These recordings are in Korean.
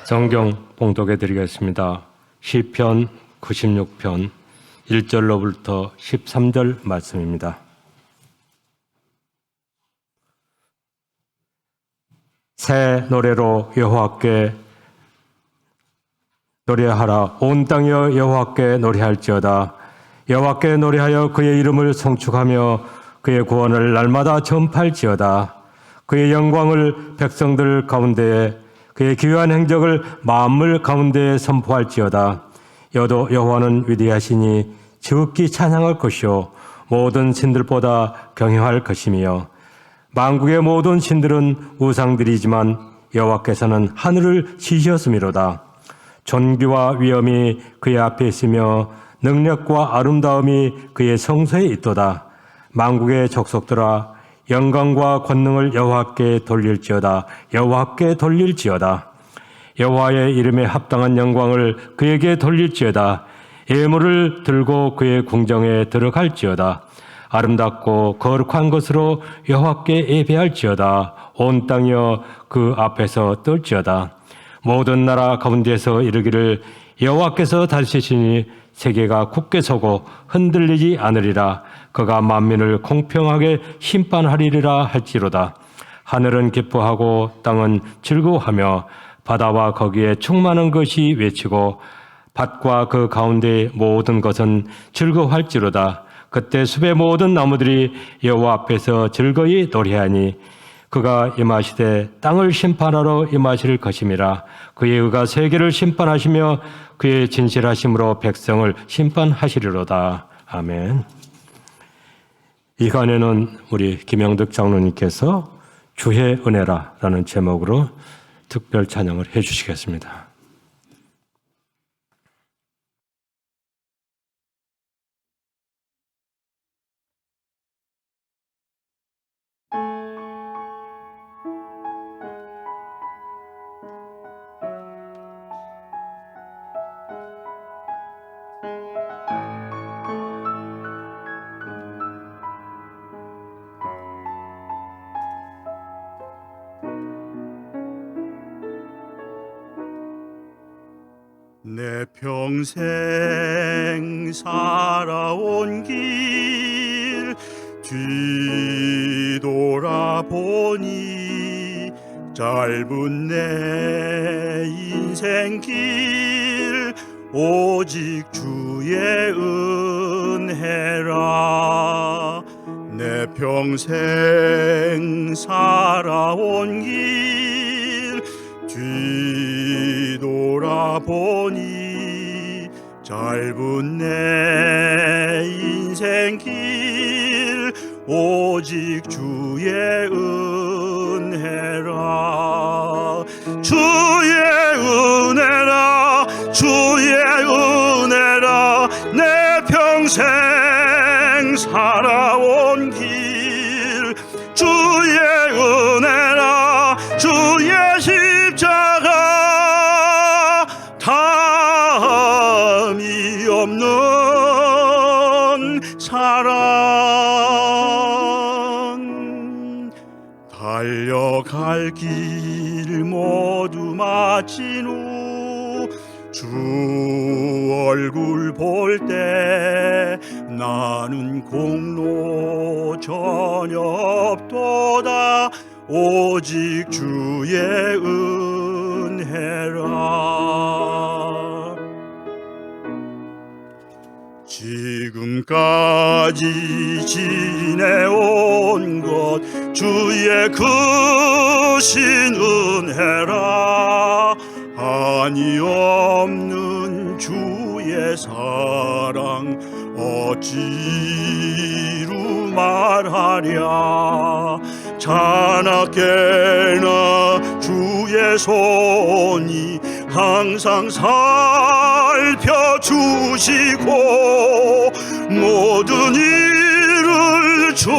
성경 봉독해 드리겠습니다. 시편 96편 1절로부터 13절 말씀입니다. 새 노래로 여호와께 노래하라. 온 땅이여 여호와께 노래할지어다. 여호와께 노래하여 그의 이름을 송축하며 그의 구원을 날마다 전파할지어다. 그의 영광을 백성들 가운데에, 그의 기묘한 행적을 만물 가운데에 선포할지어다. 여호와는 위대하시니 지극히 찬양할 것이요 모든 신들보다 경외할 것이며, 만국의 모든 신들은 우상들이지만 여호와께서는 하늘을 지으셨음이로다. 존귀와 위엄이 그의 앞에 있으며 능력과 아름다움이 그의 성소에 있도다. 만국의 족속들아, 영광과 권능을 여호와께 돌릴지어다. 여호와께 돌릴지어다. 여호와의 이름에 합당한 영광을 그에게 돌릴지어다. 예물을 들고 그의 궁정에 들어갈지어다. 아름답고 거룩한 것으로 여호와께 예배할지어다. 온 땅이여 그 앞에서 떨지어다. 모든 나라 가운데서 이르기를 여호와께서 다스리시니 세계가 굳게 서고 흔들리지 않으리라. 그가 만민을 공평하게 심판하리라 할지로다. 하늘은 기뻐하고 땅은 즐거워하며 바다와 거기에 충만한 것이 외치고 밭과 그 가운데의 모든 것은 즐거워할지로다. 그때 숲의 모든 나무들이 여호와 앞에서 즐거이 노래하니 그가 임하시되 땅을 심판하러 임하실 것임이라. 그의 의가 세계를 심판하시며 그의 진실하심으로 백성을 심판하시리로다. 아멘. 이 간에는 우리 김영득 장로님께서 주의 은혜라라는 제목으로 특별 찬양을 해 주시겠습니다. 내 평생 살아온 길 뒤돌아보니 짧은 내 인생길 오직 주의 은혜라. 내 평생 살아온 길 뒤돌아보니 짧은 내 인생길 오직 주의 은혜라. 주의 은혜라. 주의 은혜라. 내 평생 살아온 길 주의 은혜라. 주의 십자가 담이 없는 사랑. 달려갈 길 모두 마친 후 주 얼굴 볼 때 나는 공로 전혀 없도다. 오직 주의 은혜라. 지금까지 지내온 것 주의 크신 은혜라. 한이 없는 주의 사랑 어찌루 말하랴. 자나깨나 주의 손이 항상 살펴주시고 모든 일을 주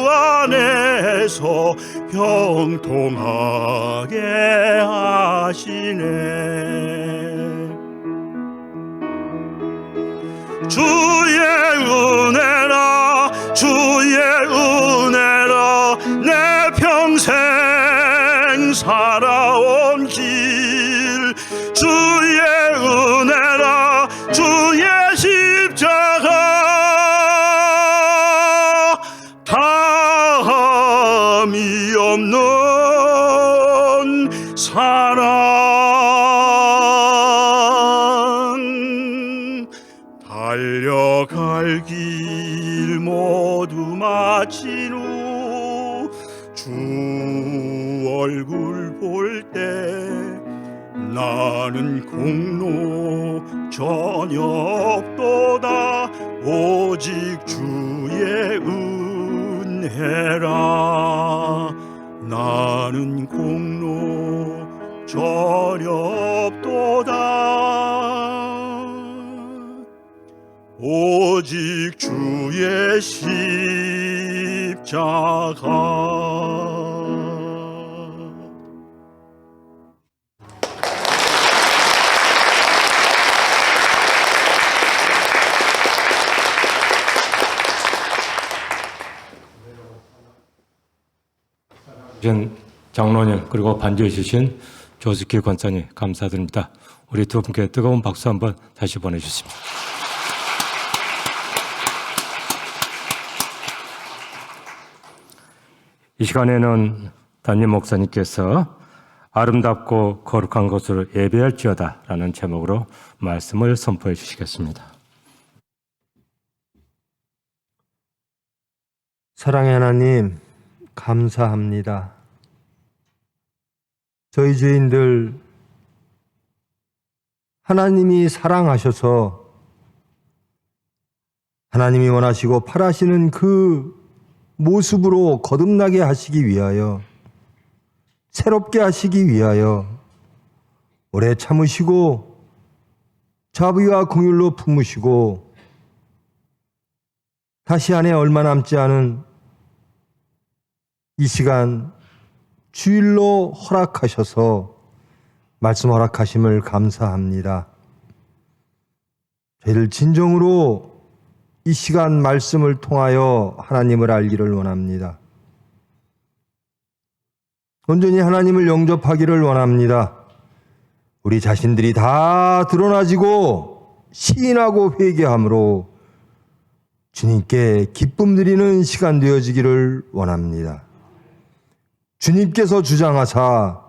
안에서 형통하게 하시네. 주의 은혜라. 주의 은혜라. 내 평생 살아온 길 주의 은혜라 주의 십자가 다함이 없는 사랑 달려갈 길 모두 마친 후 주 얼굴 볼 때 나는 공로 전혀 없도다 오직 주의 은혜라 나는 공로 전혀 없도다 오직 주의 십자가 장로님 그리고 반주해 주신 조숙희 권사님 감사드립니다. 우리 두 분께 뜨거운 박수 한번 다시 보내주십니다. 이 시간에는 담임 목사님께서 아름답고 거룩한 곳을 예배할지어다 라는 제목으로 말씀을 선포해 주시겠습니다. 사랑의 하나님 감사합니다. 저희 죄인들 하나님이 사랑하셔서 하나님이 원하시고 바라시는 그 모습으로 거듭나게 하시기 위하여 새롭게 하시기 위하여 오래 참으시고 자비와 긍휼로 품으시고 다시 안에 얼마 남지 않은 이 시간 주일로 허락하셔서 말씀 허락하심을 감사합니다. 저희를 진정으로 이 시간 말씀을 통하여 하나님을 알기를 원합니다. 온전히 하나님을 영접하기를 원합니다. 우리 자신들이 다 드러나지고 시인하고 회개함으로 주님께 기쁨 드리는 시간 되어지기를 원합니다. 주님께서 주장하사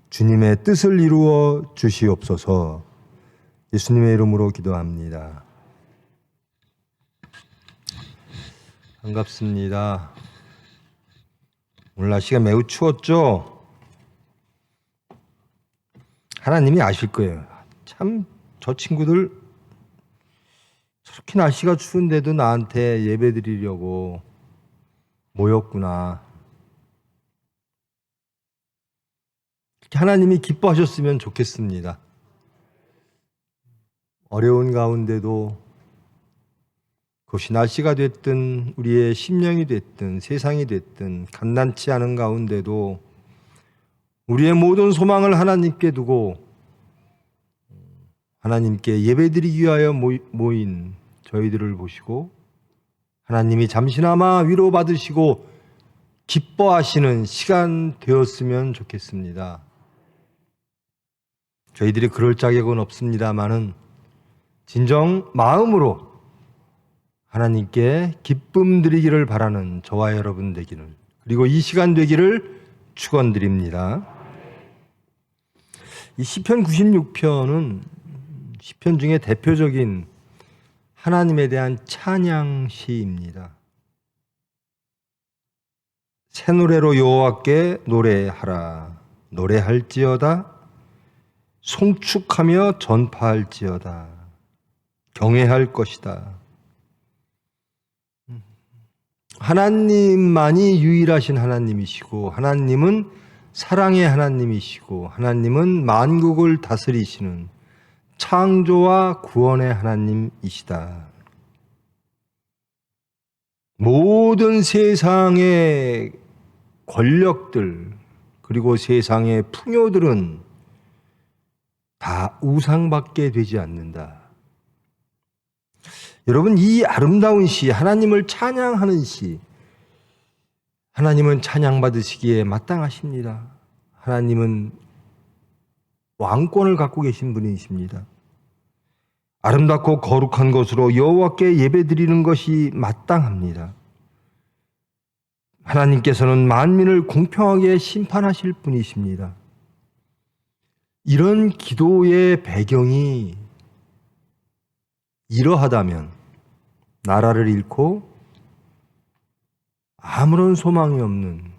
주님의 뜻을 이루어 주시옵소서. 예수님의 이름으로 기도합니다. 반갑습니다. 오늘 날씨가 매우 추웠죠? 하나님이 아실 거예요. 참 저 친구들 저렇게 날씨가 추운데도 나한테 예배 드리려고 모였구나. 하나님이 기뻐하셨으면 좋겠습니다. 어려운 가운데도 그것이 날씨가 됐든 우리의 심령이 됐든 세상이 됐든 간단치 않은 가운데도 우리의 모든 소망을 하나님께 두고 하나님께 예배드리기 위하여 모인 저희들을 보시고 하나님이 잠시나마 위로받으시고 기뻐하시는 시간 되었으면 좋겠습니다. 저희들이 그럴 자격은 없습니다마는 진정 마음으로 하나님께 기쁨 드리기를 바라는 저와 여러분 되기를, 그리고 이 시간 되기를 축원드립니다. 이 시편 96편은 시편 중에 대표적인 하나님에 대한 찬양 시입니다. 새 노래로 여호와께 노래하라. 노래할지어다. 송축하며 전파할지어다. 경외할 것이다. 하나님만이 유일하신 하나님이시고, 하나님은 사랑의 하나님이시고, 하나님은 만국을 다스리시는 창조와 구원의 하나님이시다. 모든 세상의 권력들 그리고 세상의 풍요들은 다 우상밖에 되지 않는다. 여러분, 이 아름다운 시, 하나님을 찬양하는 시, 하나님은 찬양받으시기에 마땅하십니다. 하나님은 왕권을 갖고 계신 분이십니다. 아름답고 거룩한 것으로 여호와께 예배드리는 것이 마땅합니다. 하나님께서는 만민을 공평하게 심판하실 분이십니다. 이런 기도의 배경이 이러하다면 나라를 잃고 아무런 소망이 없는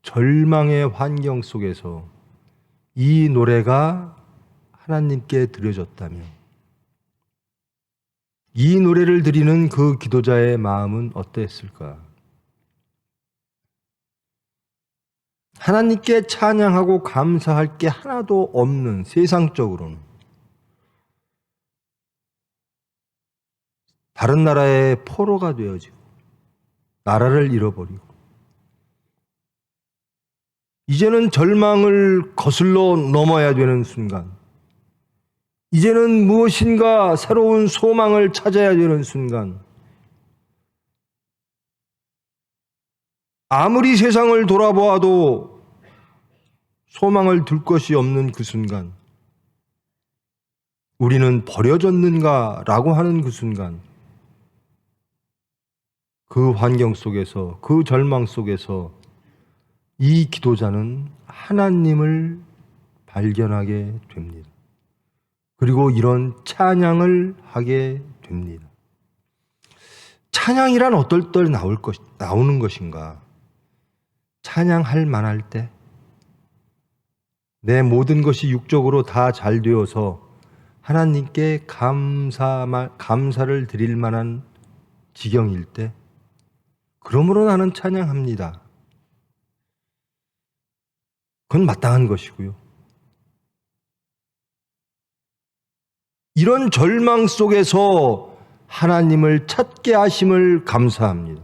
절망의 환경 속에서 이 노래가 하나님께 드려졌다면 이 노래를 드리는 그 기도자의 마음은 어땠을까? 하나님께 찬양하고 감사할 게 하나도 없는 세상적으로는 다른 나라의 포로가 되어지고 나라를 잃어버리고 이제는 절망을 거슬러 넘어야 되는 순간, 이제는 무엇인가 새로운 소망을 찾아야 되는 순간, 아무리 세상을 돌아보아도 소망을 둘 것이 없는 그 순간, 우리는 버려졌는가라고 하는 그 순간, 그 환경 속에서, 그 절망 속에서 이 기도자는 하나님을 발견하게 됩니다. 그리고 이런 찬양을 하게 됩니다. 찬양이란 어떨 때 나오는 것인가? 찬양할 만할 때, 내 모든 것이 육적으로 다 잘 되어서 하나님께 감사를 드릴 만한 지경일 때, 그러므로 나는 찬양합니다. 그건 마땅한 것이고요. 이런 절망 속에서 하나님을 찾게 하심을 감사합니다.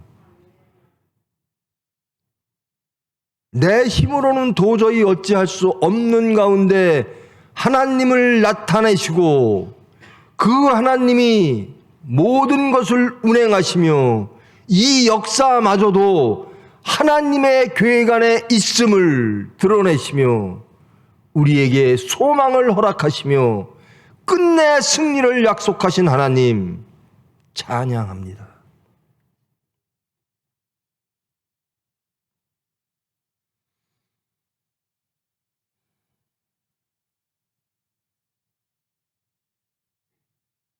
내 힘으로는 도저히 어찌할 수 없는 가운데 하나님을 나타내시고 그 하나님이 모든 것을 운행하시며 이 역사마저도 하나님의 계획 안에 있음을 드러내시며 우리에게 소망을 허락하시며 끝내 승리를 약속하신 하나님 찬양합니다.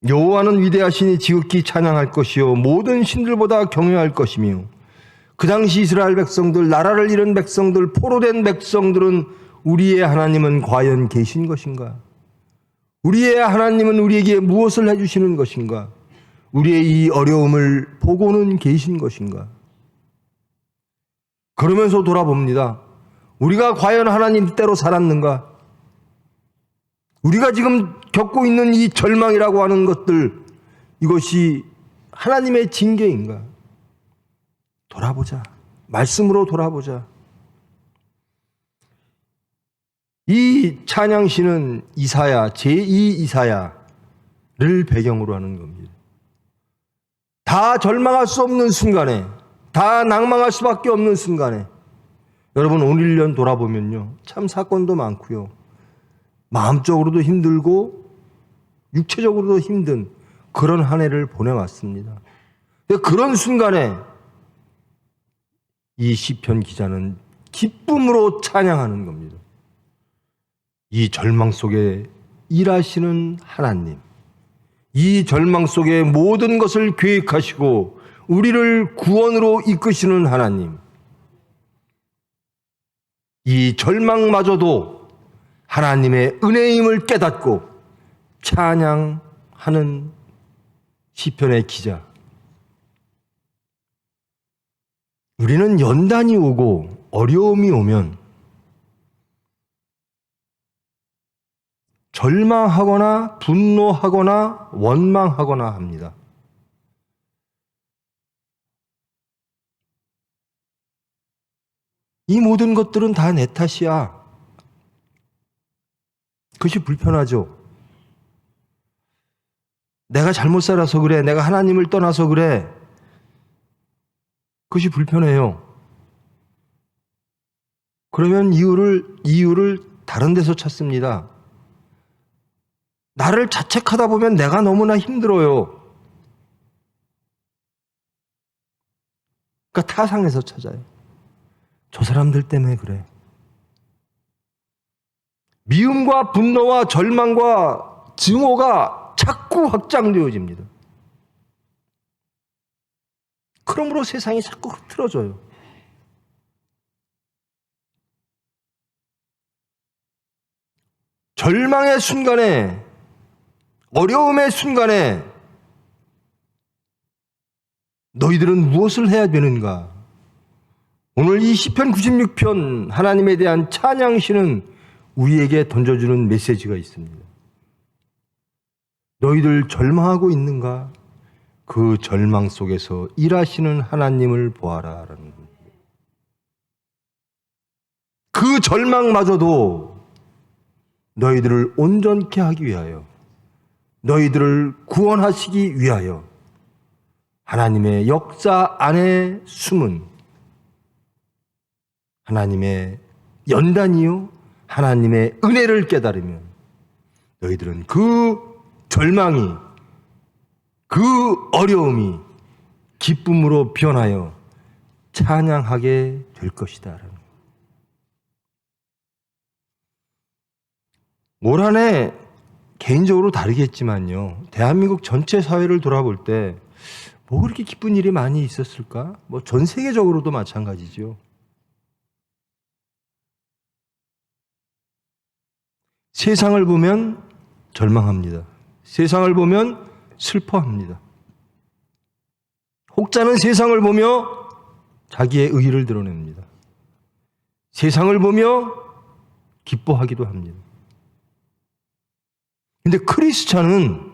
여호와는 위대하시니 지극히 찬양할 것이요 모든 신들보다 경외할 것이며 그 당시 이스라엘 백성들, 나라를 잃은 백성들, 포로된 백성들은 우리의 하나님은 과연 계신 것인가? 우리의 하나님은 우리에게 무엇을 해주시는 것인가? 우리의 이 어려움을 보고는 계신 것인가? 그러면서 돌아봅니다. 우리가 과연 하나님 때로 살았는가? 우리가 지금 겪고 있는 이 절망이라고 하는 것들, 이것이 하나님의 징계인가? 돌아보자. 말씀으로 돌아보자. 이 찬양시는 이사야, 제2 이사야를 배경으로 하는 겁니다. 다 절망할 수 없는 순간에, 다 낭망할 수밖에 없는 순간에, 여러분 오늘 1년 돌아보면요, 참 사건도 많고요, 마음적으로도 힘들고 육체적으로도 힘든 그런 한 해를 보내왔습니다. 그런 순간에 이 시편 기자는 기쁨으로 찬양하는 겁니다. 이 절망 속에 일하시는 하나님, 이 절망 속에 모든 것을 계획하시고 우리를 구원으로 이끄시는 하나님, 이 절망마저도 하나님의 은혜임을 깨닫고 찬양하는 시편의 기자. 우리는 연단이 오고 어려움이 오면 절망하거나 분노하거나 원망하거나 합니다. 이 모든 것들은 다 내 탓이야. 그것이 불편하죠. 내가 잘못 살아서 그래. 내가 하나님을 떠나서 그래. 그것이 불편해요. 그러면 이유를 다른 데서 찾습니다. 나를 자책하다 보면 내가 너무나 힘들어요. 그러니까 타상에서 찾아요. 저 사람들 때문에 그래. 미움과 분노와 절망과 증오가 자꾸 확장되어집니다. 그러므로 세상이 자꾸 흐트러져요. 절망의 순간에, 어려움의 순간에 너희들은 무엇을 해야 되는가? 오늘 이 시편 96편 하나님에 대한 찬양시는 우리에게 던져주는 메시지가 있습니다. 너희들 절망하고 있는가? 그 절망 속에서 일하시는 하나님을 보아라 라는 겁니다. 그 절망마저도 너희들을 온전케 하기 위하여, 너희들을 구원하시기 위하여 하나님의 역사 안에 숨은 하나님의 연단이요 하나님의 은혜를 깨달으면 너희들은 그 절망이, 그 어려움이 기쁨으로 변하여 찬양하게 될 것이다. 올 한 해 개인적으로 다르겠지만요, 대한민국 전체 사회를 돌아볼 때 뭐 그렇게 기쁜 일이 많이 있었을까? 뭐 전 세계적으로도 마찬가지죠. 세상을 보면 절망합니다. 세상을 보면 슬퍼합니다. 혹자는 세상을 보며 자기의 의의를 드러냅니다. 세상을 보며 기뻐하기도 합니다. 근데 크리스찬은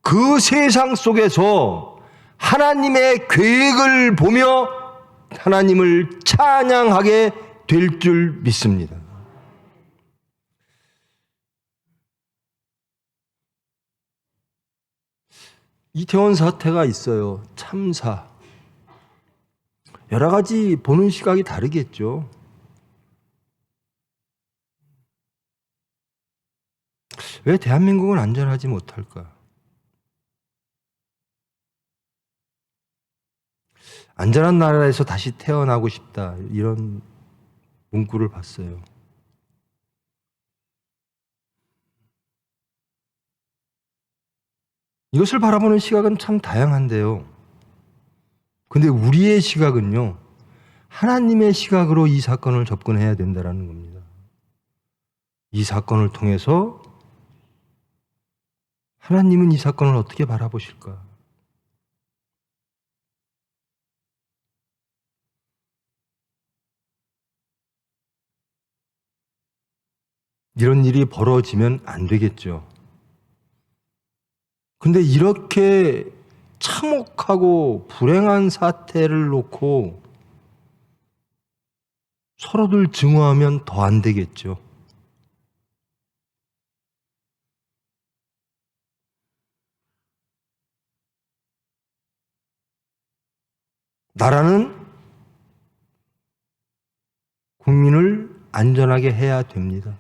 그 세상 속에서 하나님의 계획을 보며 하나님을 찬양하게 될 줄 믿습니다. 이태원 사태가 있어요. 참사. 여러 가지 보는 시각이 다르겠죠. 왜 대한민국은 안전하지 못할까? 안전한 나라에서 다시 태어나고 싶다, 이런 문구를 봤어요. 이것을 바라보는 시각은 참 다양한데요. 근데 우리의 시각은요, 하나님의 시각으로 이 사건을 접근해야 된다는 겁니다. 이 사건을 통해서 하나님은 이 사건을 어떻게 바라보실까? 이런 일이 벌어지면 안 되겠죠. 근데 이렇게 참혹하고 불행한 사태를 놓고 서로들 증오하면 더 안 되겠죠. 나라는 국민을 안전하게 해야 됩니다.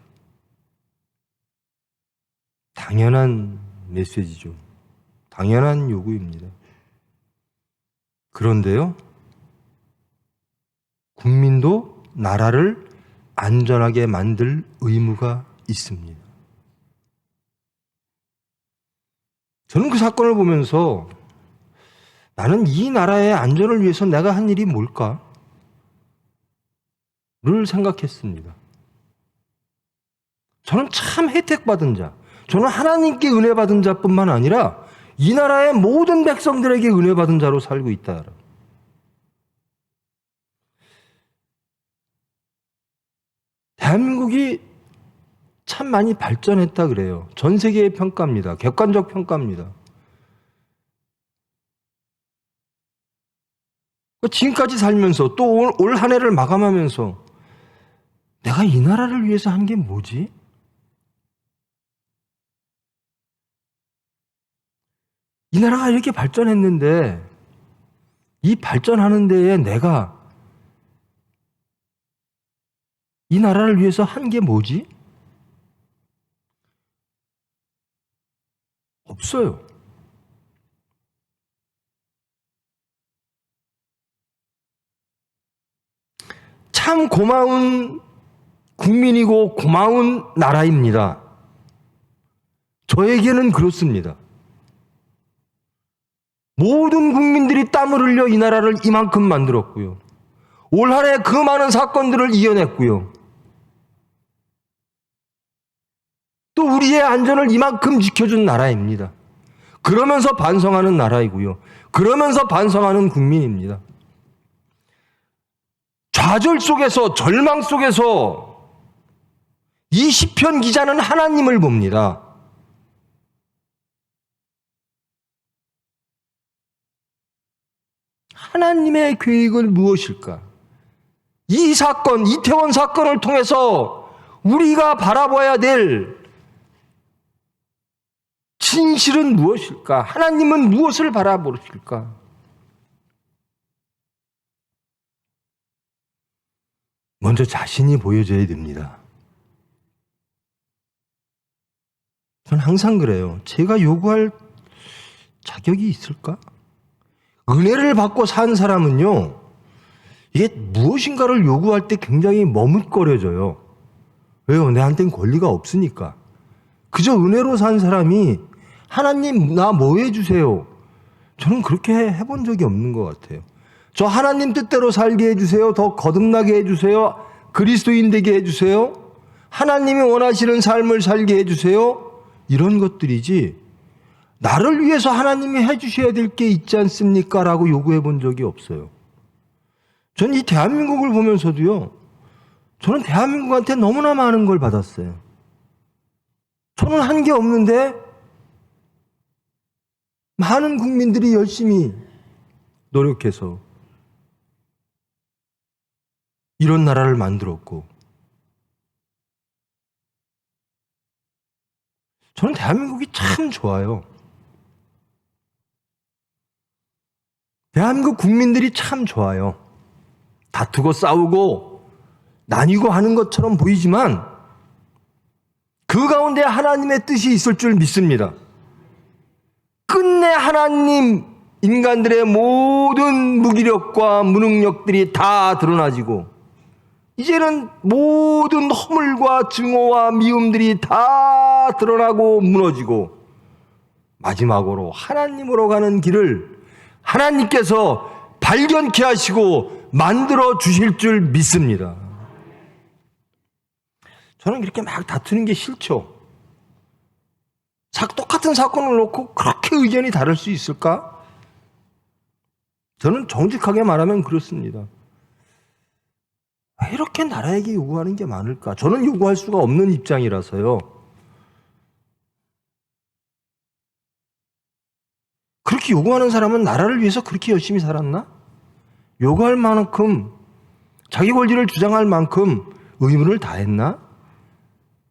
당연한 메시지죠. 당연한 요구입니다. 그런데요, 국민도 나라를 안전하게 만들 의무가 있습니다. 저는 그 사건을 보면서 나는 이 나라의 안전을 위해서 내가 한 일이 뭘까? 를 생각했습니다. 저는 참 혜택받은 자, 저는 하나님께 은혜 받은 자뿐만 아니라 이 나라의 모든 백성들에게 은혜 받은 자로 살고 있다. 대한민국이 참 많이 발전했다 그래요. 전 세계의 평가입니다. 객관적 평가입니다. 지금까지 살면서 또 올 한 해를 마감하면서 내가 이 나라를 위해서 한 게 뭐지? 이 나라가 이렇게 발전했는데 이 발전하는 데에 내가 이 나라를 위해서 한 게 뭐지? 없어요. 참 고마운 국민이고 고마운 나라입니다. 저에게는 그렇습니다. 모든 국민들이 땀을 흘려 이 나라를 이만큼 만들었고요. 올 한 해 그 많은 사건들을 이겨냈고요. 또 우리의 안전을 이만큼 지켜준 나라입니다. 그러면서 반성하는 나라이고요. 그러면서 반성하는 국민입니다. 좌절 속에서, 절망 속에서 이 시편 기자는 하나님을 봅니다. 하나님의 계획은 무엇일까? 이 사건, 이태원 사건을 통해서 우리가 바라봐야 될 진실은 무엇일까? 하나님은 무엇을 바라보실까? 먼저 자신이 보여져야 됩니다. 저는 항상 그래요. 제가 요구할 자격이 있을까? 은혜를 받고 산 사람은요, 이게 무엇인가를 요구할 때 굉장히 머뭇거려져요. 왜요? 내한테는 권리가 없으니까. 그저 은혜로 산 사람이 하나님 나 뭐 해주세요. 저는 그렇게 해본 적이 없는 것 같아요. 저 하나님 뜻대로 살게 해주세요. 더 거듭나게 해주세요. 그리스도인 되게 해주세요. 하나님이 원하시는 삶을 살게 해주세요. 이런 것들이지 나를 위해서 하나님이 해주셔야 될 게 있지 않습니까? 라고 요구해 본 적이 없어요. 전 이 대한민국을 보면서도요, 저는 대한민국한테 너무나 많은 걸 받았어요. 저는 한 게 없는데 많은 국민들이 열심히 노력해서 이런 나라를 만들었고, 저는 대한민국이 참 좋아요. 대한민국 국민들이 참 좋아요. 다투고 싸우고 나뉘고 하는 것처럼 보이지만 그 가운데 하나님의 뜻이 있을 줄 믿습니다. 끝내 하나님, 인간들의 모든 무기력과 무능력들이 다 드러나지고 이제는 모든 허물과 증오와 미움들이 다 드러나고 무너지고 마지막으로 하나님으로 가는 길을 하나님께서 발견케 하시고 만들어 주실 줄 믿습니다. 저는 그렇게 막 다투는 게 싫죠. 똑같은 사건을 놓고 그렇게 의견이 다를 수 있을까? 저는 정직하게 말하면 그렇습니다. 왜 이렇게 나라에게 요구하는 게 많을까? 저는 요구할 수가 없는 입장이라서요. 그렇게 요구하는 사람은 나라를 위해서 그렇게 열심히 살았나? 요구할 만큼, 자기 권리를 주장할 만큼 의무를 다했나?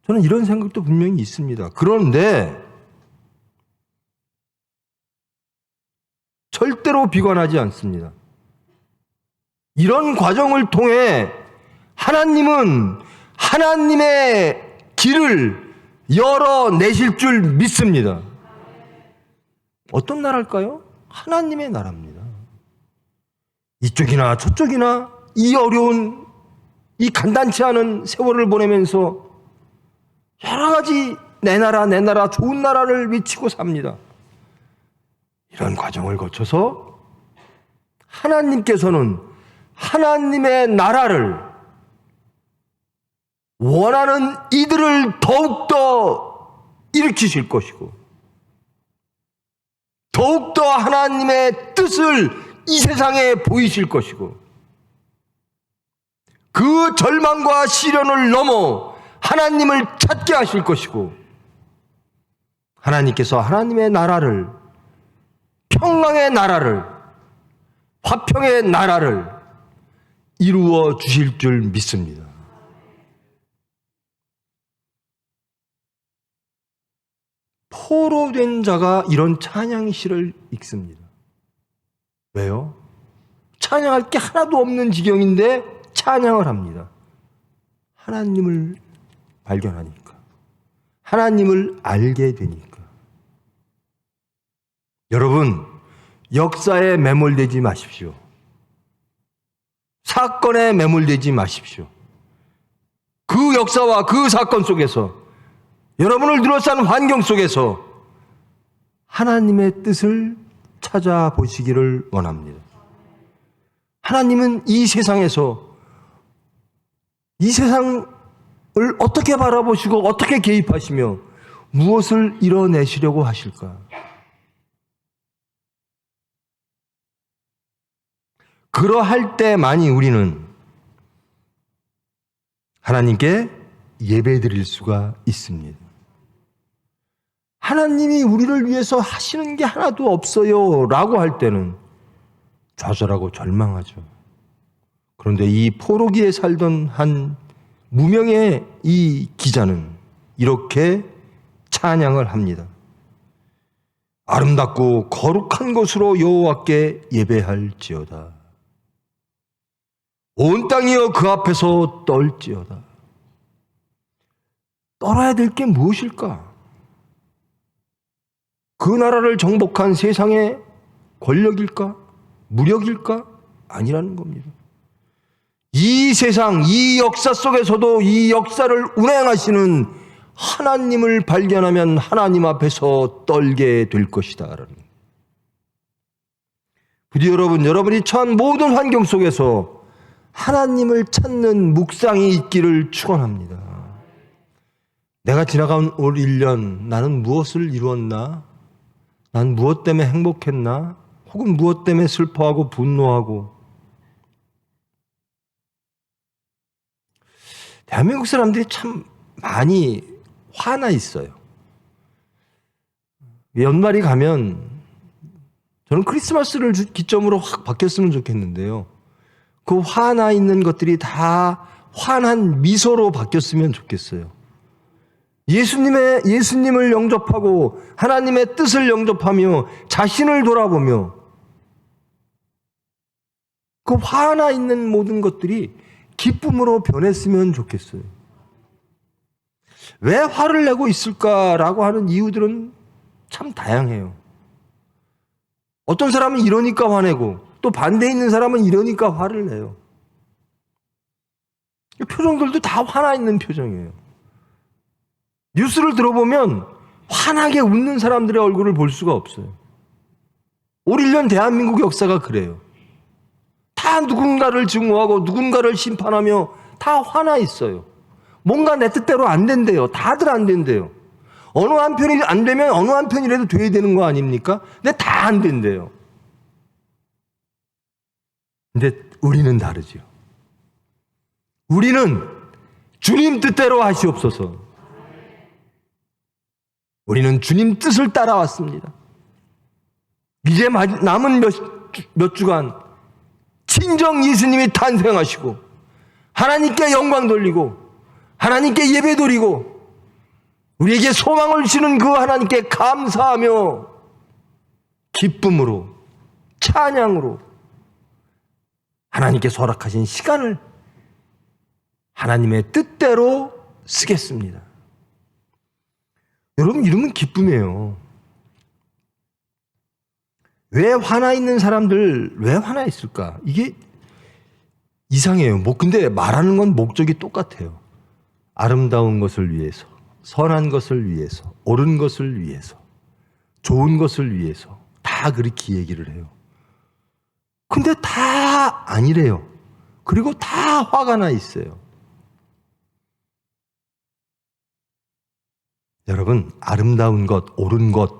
저는 이런 생각도 분명히 있습니다. 그런데 절대로 비관하지 않습니다. 이런 과정을 통해 하나님은 하나님의 길을 열어내실 줄 믿습니다. 어떤 나라일까요? 하나님의 나라입니다. 이쪽이나 저쪽이나 이 어려운, 이 간단치 않은 세월을 보내면서 여러 가지 내 나라 좋은 나라를 외치고 삽니다. 이런 과정을 거쳐서 하나님께서는 하나님의 나라를 원하는 이들을 더욱더 일으키실 것이고 더욱더 하나님의 뜻을 이 세상에 보이실 것이고 그 절망과 시련을 넘어 하나님을 찾게 하실 것이고 하나님께서 하나님의 나라를 평강의 나라를 화평의 나라를 이루어 주실 줄 믿습니다. 포로된 자가 이런 찬양시를 읽습니다. 왜요? 찬양할 게 하나도 없는 지경인데 찬양을 합니다. 하나님을 발견하니까. 하나님을 알게 되니까. 여러분, 역사에 매몰되지 마십시오. 사건에 매몰되지 마십시오. 그 역사와 그 사건 속에서, 여러분을 둘러싼 환경 속에서 하나님의 뜻을 찾아보시기를 원합니다. 하나님은 이 세상에서 이 세상을 어떻게 바라보시고 어떻게 개입하시며 무엇을 이뤄내시려고 하실까? 그러할 때만이 우리는 하나님께 예배드릴 수가 있습니다. 하나님이 우리를 위해서 하시는 게 하나도 없어요 라고 할 때는 좌절하고 절망하죠. 그런데 이 포로기에 살던 한 무명의 이 기자는 이렇게 찬양을 합니다. 아름답고 거룩한 곳으로 여호와께 예배할지어다. 온 땅이여 그 앞에서 떨지어다. 떨어야 될 게 무엇일까? 그 나라를 정복한 세상의 권력일까? 무력일까? 아니라는 겁니다. 이 세상, 이 역사 속에서도 이 역사를 운행하시는 하나님을 발견하면 하나님 앞에서 떨게 될 것이다. 부디 여러분이 처한 모든 환경 속에서 하나님을 찾는 묵상이 있기를 축원합니다. 내가 지나간 올 1년 나는 무엇을 이루었나? 난 무엇 때문에 행복했나? 혹은 무엇 때문에 슬퍼하고 분노하고? 대한민국 사람들이 참 많이 화나 있어요. 연말이 가면 저는 크리스마스를 기점으로 확 바뀌었으면 좋겠는데요. 그 화나 있는 것들이 다 환한 미소로 바뀌었으면 좋겠어요. 예수님을 영접하고 하나님의 뜻을 영접하며 자신을 돌아보며 그 화나 있는 모든 것들이 기쁨으로 변했으면 좋겠어요. 왜 화를 내고 있을까라고 하는 이유들은 참 다양해요. 어떤 사람은 이러니까 화내고 또 반대에 있는 사람은 이러니까 화를 내요. 표정들도 다 화나 있는 표정이에요. 뉴스를 들어보면 환하게 웃는 사람들의 얼굴을 볼 수가 없어요. 올 1년 대한민국 역사가 그래요. 다 누군가를 증오하고 누군가를 심판하며 다 화나 있어요. 뭔가 내 뜻대로 안 된대요. 다들 안 된대요. 어느 한편이 안 되면 어느 한편이라도 돼야 되는 거 아닙니까? 근데 다 안 된대요. 근데 우리는 다르죠. 우리는 주님 뜻대로 하시옵소서. 우리는 주님 뜻을 따라왔습니다. 이제 남은 몇 주간 친정 예수님이 탄생하시고 하나님께 영광 돌리고 하나님께 예배 드리고 우리에게 소망을 주시는 그 하나님께 감사하며 기쁨으로 찬양으로 하나님께 허락하신 시간을 하나님의 뜻대로 쓰겠습니다. 여러분, 이러면 기쁨이에요. 왜 화나 있는 사람들 왜 화나 있을까? 이게 이상해요. 근데 말하는 건 목적이 똑같아요. 아름다운 것을 위해서, 선한 것을 위해서, 옳은 것을 위해서, 좋은 것을 위해서 다 그렇게 얘기를 해요. 근데 다 아니래요. 그리고 다 화가 나 있어요. 여러분, 아름다운 것, 옳은 것,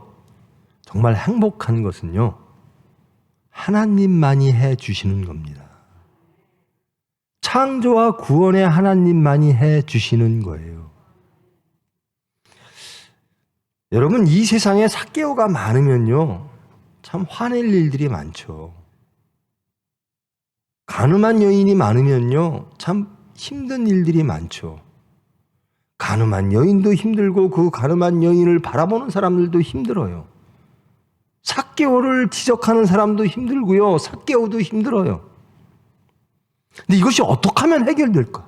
정말 행복한 것은요, 하나님만이 해 주시는 겁니다. 창조와 구원의 하나님만이 해 주시는 거예요. 여러분, 이 세상에 삭개오가 많으면요, 참 화낼 일들이 많죠. 가늠한 여인이 많으면요, 참 힘든 일들이 많죠. 가늠한 여인도 힘들고 그 가늠한 여인을 바라보는 사람들도 힘들어요. 삭개오를 지적하는 사람도 힘들고요. 삭개오도 힘들어요. 근데 이것이 어떻게 하면 해결될까?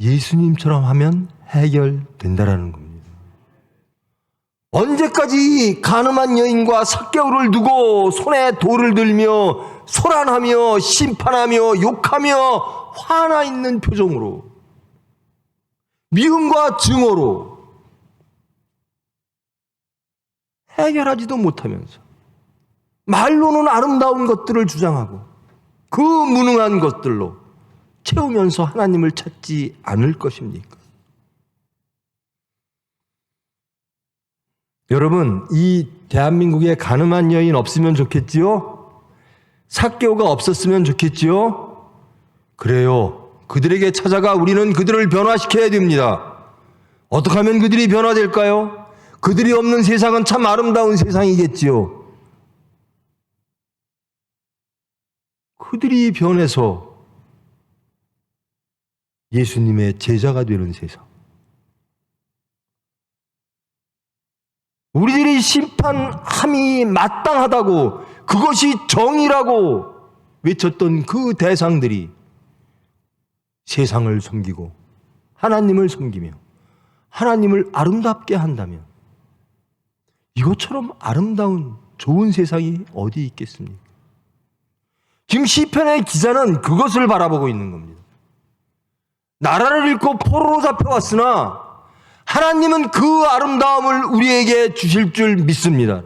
예수님처럼 하면 해결된다라는 겁니다. 언제까지 가늠한 여인과 삭개오를 두고 손에 돌을 들며 소란하며 심판하며 욕하며 화나 있는 표정으로 미움과 증오로 해결하지도 못하면서 말로는 아름다운 것들을 주장하고 그 무능한 것들로 채우면서 하나님을 찾지 않을 것입니까? 여러분, 이 대한민국에 가늠한 여인 없으면 좋겠지요? 삭개오가 없었으면 좋겠지요? 그래요. 그들에게 찾아가 우리는 그들을 변화시켜야 됩니다. 어떻게 하면 그들이 변화될까요? 그들이 없는 세상은 참 아름다운 세상이겠지요. 그들이 변해서 예수님의 제자가 되는 세상. 우리들이 심판함이 마땅하다고, 그것이 정의라고 외쳤던 그 대상들이 세상을 섬기고 하나님을 섬기며 하나님을 아름답게 한다면 이것처럼 아름다운 좋은 세상이 어디 있겠습니까? 지금 시편의 기자는 그것을 바라보고 있는 겁니다. 나라를 잃고 포로로 잡혀왔으나 하나님은 그 아름다움을 우리에게 주실 줄 믿습니다.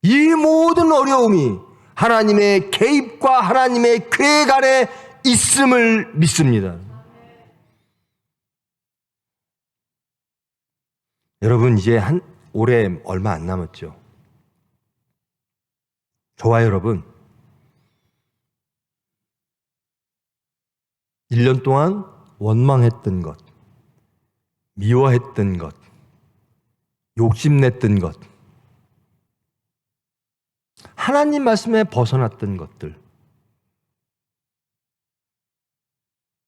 이 모든 어려움이 하나님의 개입과 하나님의 계획 안에 있음을 믿습니다. 여러분, 이제 올해 얼마 안 남았죠. 저와 여러분, 1년 동안 원망했던 것, 미워했던 것, 욕심냈던 것, 하나님 말씀에 벗어났던 것들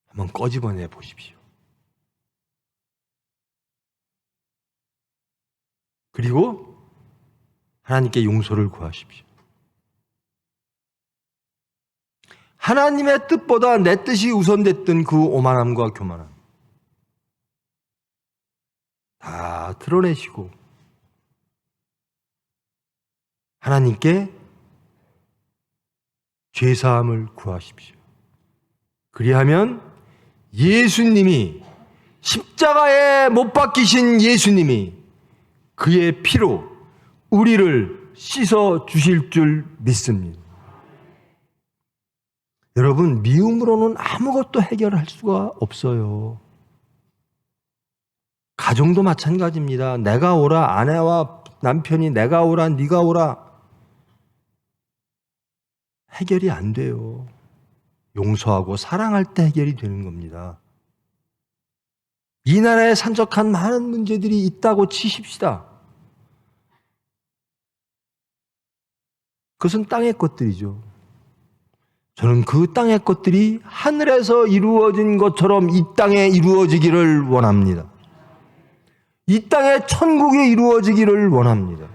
한번 꺼집어내 보십시오. 그리고 하나님께 용서를 구하십시오. 하나님의 뜻보다 내 뜻이 우선됐던 그 오만함과 교만함 다 드러내시고 하나님께 죄사함을 구하십시오. 그리하면 예수님이, 십자가에 못 박히신 예수님이 그의 피로 우리를 씻어 주실 줄 믿습니다. 여러분, 미움으로는 아무것도 해결할 수가 없어요. 가정도 마찬가지입니다. 내가 오라, 아내와 남편이 내가 오라, 네가 오라. 해결이 안 돼요. 용서하고 사랑할 때 해결이 되는 겁니다. 이 나라에 산적한 많은 문제들이 있다고 치십시다. 그것은 땅의 것들이죠. 저는 그 땅의 것들이 하늘에서 이루어진 것처럼 이 땅에 이루어지기를 원합니다. 이 땅의 천국이 이루어지기를 원합니다.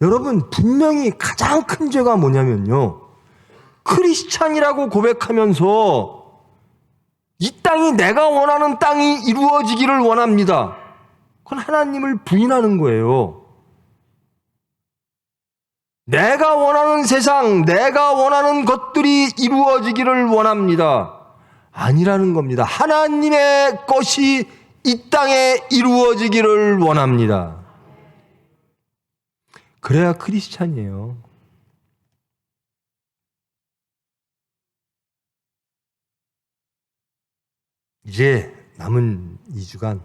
여러분, 분명히 가장 큰 죄가 뭐냐면요, 크리스찬이라고 고백하면서 이 땅이 내가 원하는 땅이 이루어지기를 원합니다. 그건 하나님을 부인하는 거예요. 내가 원하는 세상, 내가 원하는 것들이 이루어지기를 원합니다. 아니라는 겁니다. 하나님의 것이 이 땅에 이루어지기를 원합니다. 그래야 크리스찬이에요. 이제 남은 2주간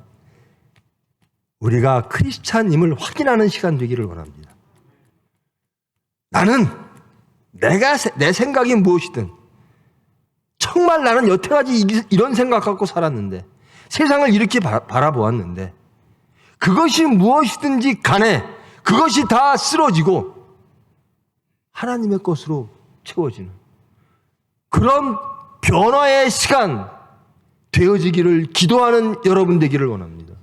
우리가 크리스찬임을 확인하는 시간 되기를 원합니다. 나는 내 생각이 무엇이든 정말 나는 여태까지 이런 생각 갖고 살았는데 세상을 이렇게 바라보았는데 그것이 무엇이든지 간에 그것이 다 쓰러지고 하나님의 것으로 채워지는 그런 변화의 시간 되어지기를 기도하는 여러분 되기를 원합니다.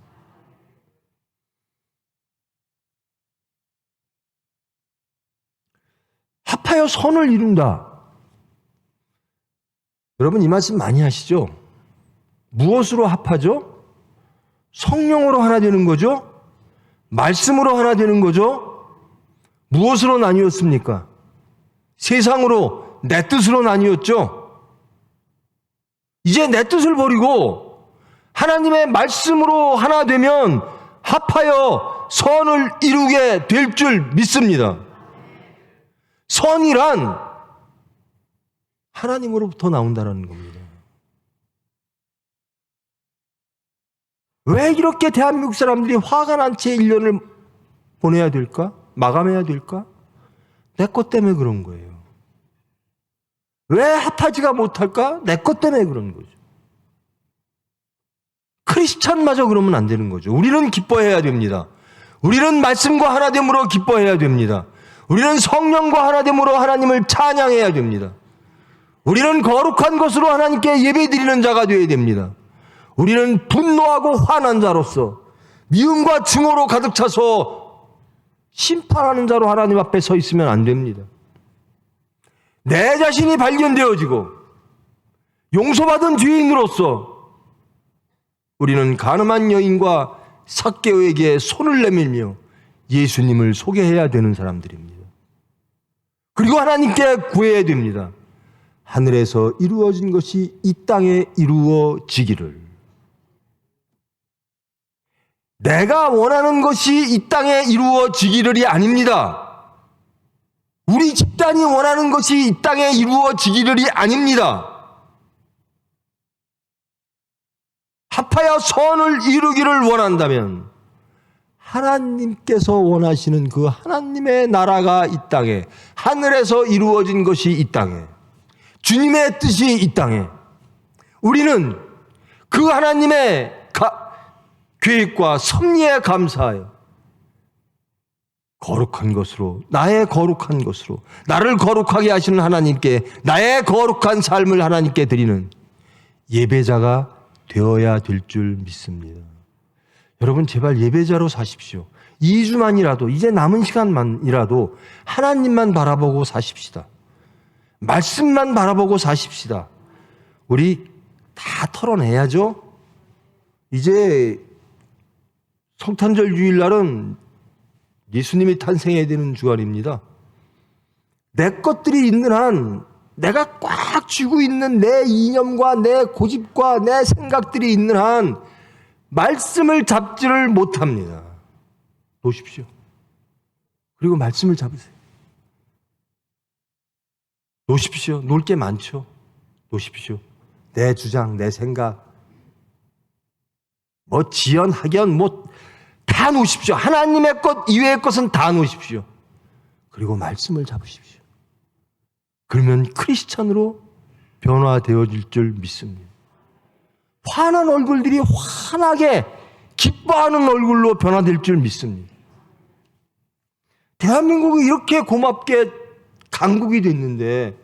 합하여 선을 이룬다. 여러분, 이 말씀 많이 하시죠? 무엇으로 합하죠? 성령으로 하나 되는 거죠? 말씀으로 하나 되는 거죠. 무엇으로 나뉘었습니까? 세상으로, 내 뜻으로 나뉘었죠. 이제 내 뜻을 버리고 하나님의 말씀으로 하나 되면 합하여 선을 이루게 될 줄 믿습니다. 선이란 하나님으로부터 나온다는 겁니다. 왜 이렇게 대한민국 사람들이 화가 난 채 1년을 보내야 될까? 마감해야 될까? 내 것 때문에 그런 거예요. 왜 합하지가 못할까? 내 것 때문에 그런 거죠. 크리스찬마저 그러면 안 되는 거죠. 우리는 기뻐해야 됩니다. 우리는 말씀과 하나됨으로 기뻐해야 됩니다. 우리는 성령과 하나됨으로 하나님을 찬양해야 됩니다. 우리는 거룩한 것으로 하나님께 예배드리는 자가 되어야 됩니다. 우리는 분노하고 화난 자로서 미움과 증오로 가득 차서 심판하는 자로 하나님 앞에 서 있으면 안 됩니다. 내 자신이 발견되어지고 용서받은 죄인으로서 우리는 가늠한 여인과 삭개오에게 손을 내밀며 예수님을 소개해야 되는 사람들입니다. 그리고 하나님께 구해야 됩니다. 하늘에서 이루어진 것이 이 땅에 이루어지기를. 내가 원하는 것이 이 땅에 이루어지기를이 아닙니다. 우리 집단이 원하는 것이 이 땅에 이루어지기를이 아닙니다. 합하여 선을 이루기를 원한다면 하나님께서 원하시는 그 하나님의 나라가 이 땅에, 하늘에서 이루어진 것이 이 땅에, 주님의 뜻이 이 땅에, 우리는 그 하나님의 계획과 섭리에 감사하여 거룩한 것으로, 나의 거룩한 것으로, 나를 거룩하게 하시는 하나님께 나의 거룩한 삶을 하나님께 드리는 예배자가 되어야 될 줄 믿습니다. 여러분 제발 예배자로 사십시오. 2주만이라도, 이제 남은 시간만이라도 하나님만 바라보고 사십시다. 말씀만 바라보고 사십시다. 우리 다 털어내야죠. 이제 성탄절 주일날은 예수님이 탄생해야 되는 주간입니다. 내 것들이 있는 한, 내가 꽉 쥐고 있는 내 이념과 내 고집과 내 생각들이 있는 한 말씀을 잡지를 못합니다. 놓으십시오. 그리고 말씀을 잡으세요. 놓으십시오. 놓을 게 많죠. 놓으십시오. 내 주장, 내 생각, 뭐 지연, 학연, 뭐 다 놓으십시오. 하나님의 것 이외의 것은 다 놓으십시오. 그리고 말씀을 잡으십시오. 그러면 크리스찬으로 변화되어질 줄 믿습니다. 환한 얼굴들이 환하게 기뻐하는 얼굴로 변화될 줄 믿습니다. 대한민국이 이렇게 고맙게 강국이 됐는데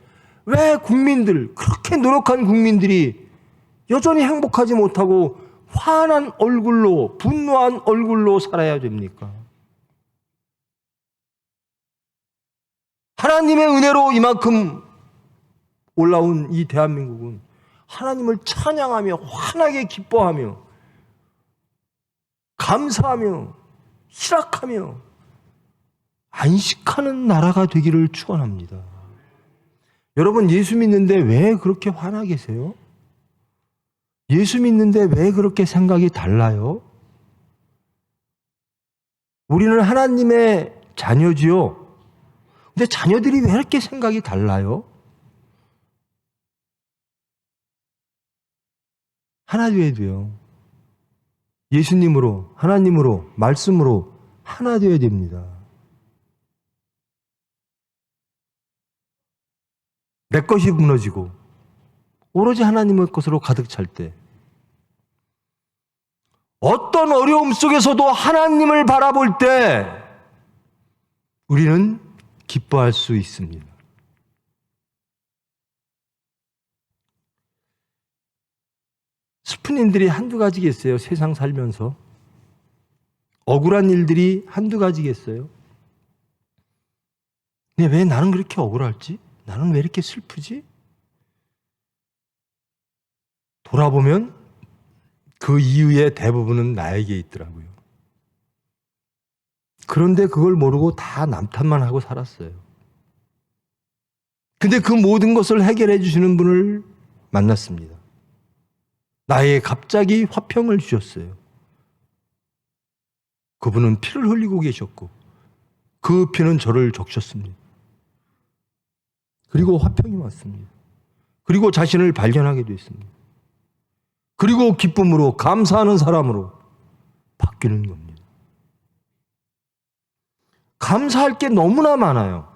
왜 국민들, 그렇게 노력한 국민들이 여전히 행복하지 못하고 환한 얼굴로, 분노한 얼굴로 살아야 됩니까? 하나님의 은혜로 이만큼 올라온 이 대한민국은 하나님을 찬양하며 환하게 기뻐하며 감사하며 희락하며 안식하는 나라가 되기를 축원합니다. 여러분 예수 믿는데 왜 그렇게 화나 계세요? 예수 믿는데 왜 그렇게 생각이 달라요? 우리는 하나님의 자녀지요. 근데 자녀들이 왜 이렇게 생각이 달라요? 하나 되어야 돼요. 예수님으로, 하나님으로, 말씀으로 하나 되어야 됩니다. 내 것이 무너지고 오로지 하나님의 것으로 가득 찰 때 어떤 어려움 속에서도 하나님을 바라볼 때 우리는 기뻐할 수 있습니다. 슬픈 일들이 한두 가지겠어요? 세상 살면서 억울한 일들이 한두 가지겠어요? 근데 왜 나는 그렇게 억울할지? 나는 왜 이렇게 슬프지? 돌아보면 그 이유의 대부분은 나에게 있더라고요. 그런데 그걸 모르고 다 남탓만 하고 살았어요. 근데 그 모든 것을 해결해 주시는 분을 만났습니다. 나에게 갑자기 화평을 주셨어요. 그분은 피를 흘리고 계셨고 그 피는 저를 적셨습니다. 그리고 화평이 왔습니다. 그리고 자신을 발견하게 됐습니다. 그리고 기쁨으로 감사하는 사람으로 바뀌는 겁니다. 감사할 게 너무나 많아요.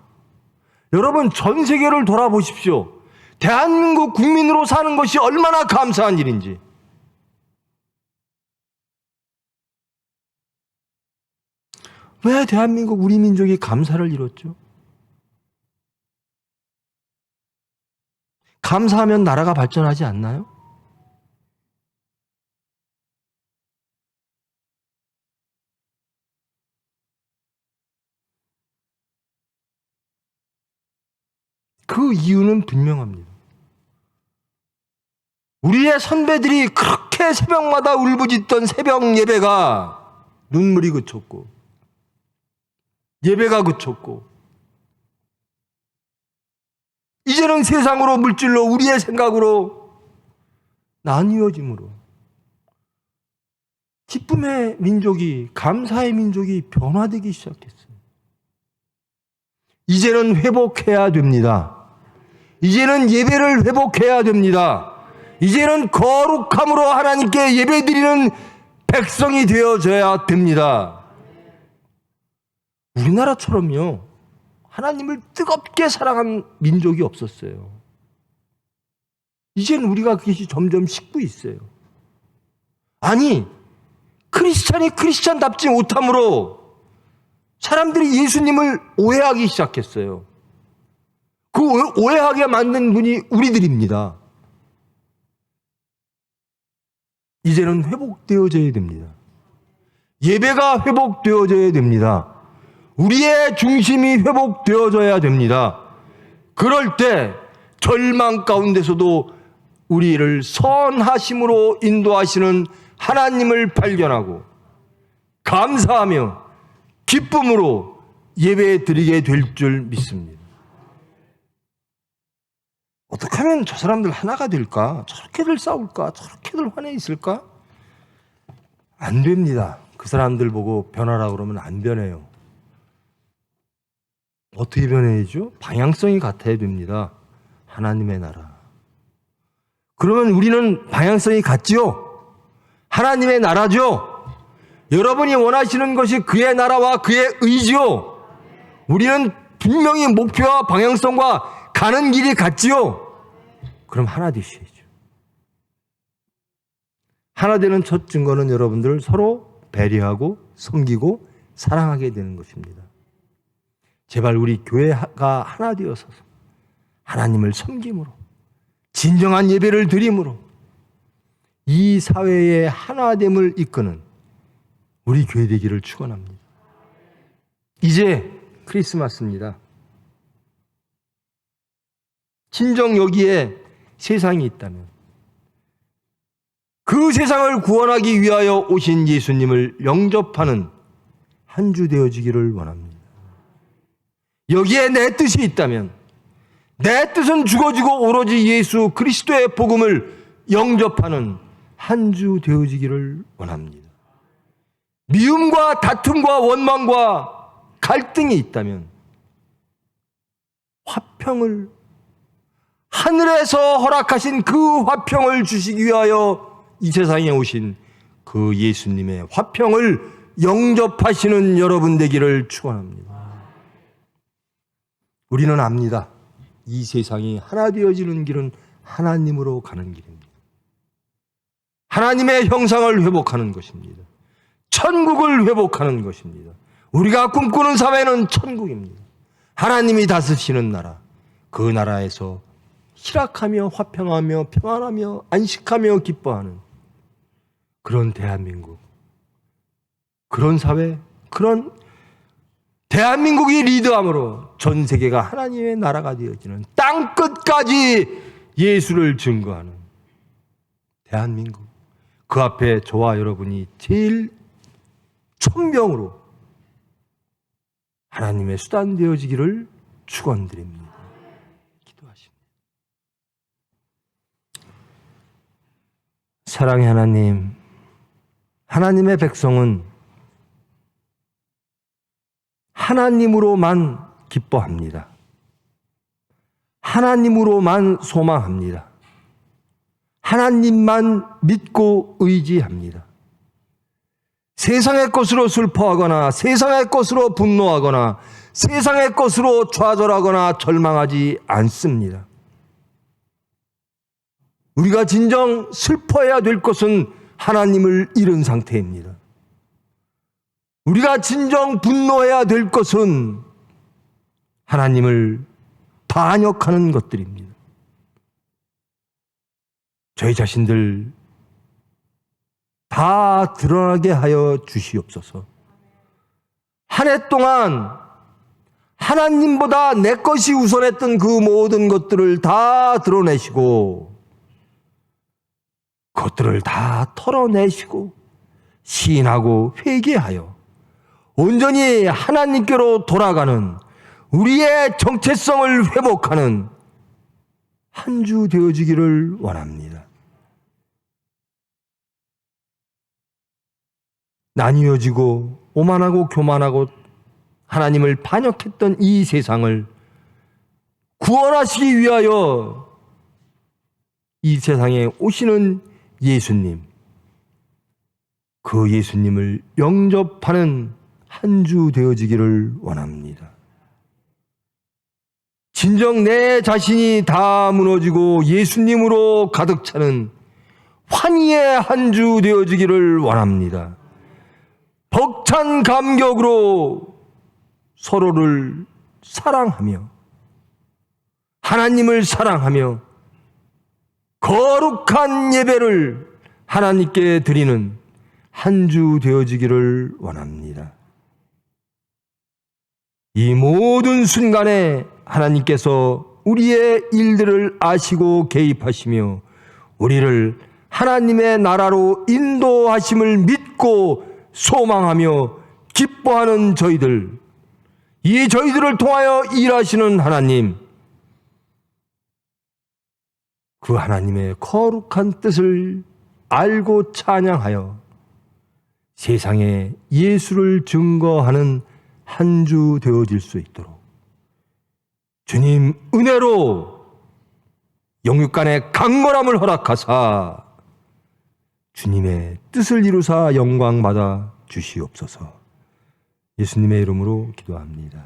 여러분, 전 세계를 돌아보십시오. 대한민국 국민으로 사는 것이 얼마나 감사한 일인지. 왜 대한민국 우리 민족이 감사를 잃었죠? 감사하면 나라가 발전하지 않나요? 그 이유는 분명합니다. 우리의 선배들이 그렇게 새벽마다 울부짖던 새벽 예배가 눈물이 그쳤고 예배가 그쳤고 이제는 세상으로 물질로 우리의 생각으로 나뉘어짐으로 기쁨의 민족이 감사의 민족이 변화되기 시작했어요. 이제는 회복해야 됩니다. 이제는 예배를 회복해야 됩니다. 이제는 거룩함으로 하나님께 예배드리는 백성이 되어져야 됩니다. 우리나라처럼요, 하나님을 뜨겁게 사랑한 민족이 없었어요. 이제는 우리가 그것이 점점 식고 있어요. 아니, 크리스찬이 크리스찬답지 못함으로 사람들이 예수님을 오해하기 시작했어요. 그 오해하게 만든 분이 우리들입니다. 이제는 회복되어져야 됩니다. 예배가 회복되어져야 됩니다. 우리의 중심이 회복되어져야 됩니다. 그럴 때 절망 가운데서도 우리를 선하심으로 인도하시는 하나님을 발견하고 감사하며 기쁨으로 예배 드리게 될 줄 믿습니다. 어떻게 하면 저 사람들 하나가 될까? 저렇게들 싸울까? 저렇게들 화내 있을까? 안 됩니다. 그 사람들 보고 변하라 그러면 안 변해요. 어떻게 변해야죠? 방향성이 같아야 됩니다. 하나님의 나라. 그러면 우리는 방향성이 같지요? 하나님의 나라죠? 여러분이 원하시는 것이 그의 나라와 그의 의지요? 우리는 분명히 목표와 방향성과 가는 길이 같지요? 그럼 하나 되셔야죠. 하나 되는 첫 증거는 여러분들 서로 배려하고 섬기고 사랑하게 되는 것입니다. 제발 우리 교회가 하나 되어서 하나님을 섬김으로 진정한 예배를 드림으로 이 사회의 하나됨을 이끄는 우리 교회 되기를 축원합니다. 이제 크리스마스입니다. 진정 여기에 세상이 있다면 그 세상을 구원하기 위하여 오신 예수님을 영접하는 한 주 되어지기를 원합니다. 여기에 내 뜻이 있다면 내 뜻은 죽어지고 오로지 예수 그리스도의 복음을 영접하는 한 주 되어지기를 원합니다. 미움과 다툼과 원망과 갈등이 있다면 화평을 하늘에서 허락하신 그 화평을 주시기 위하여 이 세상에 오신 그 예수님의 화평을 영접하시는 여러분 되기를 축원합니다. 우리는 압니다. 이 세상이 하나 되어지는 길은 하나님으로 가는 길입니다. 하나님의 형상을 회복하는 것입니다. 천국을 회복하는 것입니다. 우리가 꿈꾸는 사회는 천국입니다. 하나님이 다스리시는 나라, 그 나라에서 희락하며 화평하며 평안하며 안식하며 기뻐하는 그런 대한민국, 그런 사회, 그런 대한민국이 리드함으로 전 세계가 하나님의 나라가 되어지는 땅 끝까지 예수를 증거하는 대한민국, 그 앞에 저와 여러분이 제일 천명으로 하나님의 수단 되어지기를 축원드립니다. 기도하십니다. 사랑의 하나님, 하나님의 백성은 하나님으로만 기뻐합니다. 하나님으로만 소망합니다. 하나님만 믿고 의지합니다. 세상의 것으로 슬퍼하거나 세상의 것으로 분노하거나 세상의 것으로 좌절하거나 절망하지 않습니다. 우리가 진정 슬퍼해야 될 것은 하나님을 잃은 상태입니다. 우리가 진정 분노해야 될 것은 하나님을 반역하는 것들입니다. 저희 자신들 다 드러나게 하여 주시옵소서. 한 해 동안 하나님보다 내 것이 우선했던 그 모든 것들을 다 드러내시고 그것들을 다 털어내시고 시인하고 회개하여 온전히 하나님께로 돌아가는 우리의 정체성을 회복하는 한 주 되어지기를 원합니다. 나뉘어지고 오만하고 교만하고 하나님을 반역했던 이 세상을 구원하시기 위하여 이 세상에 오시는 예수님, 그 예수님을 영접하는 한 주 되어지기를 원합니다. 진정 내 자신이 다 무너지고 예수님으로 가득 차는 환희의 한 주 되어지기를 원합니다. 벅찬 감격으로 서로를 사랑하며 하나님을 사랑하며 거룩한 예배를 하나님께 드리는 한 주 되어지기를 원합니다. 이 모든 순간에 하나님께서 우리의 일들을 아시고 개입하시며 우리를 하나님의 나라로 인도하심을 믿고 소망하며 기뻐하는 저희들, 이 저희들을 통하여 일하시는 하나님, 그 하나님의 거룩한 뜻을 알고 찬양하여 세상에 예수를 증거하는 한 주 되어질 수 있도록 주님 은혜로 영육간의 강건함을 허락하사 주님의 뜻을 이루사 영광받아 주시옵소서. 예수님의 이름으로 기도합니다.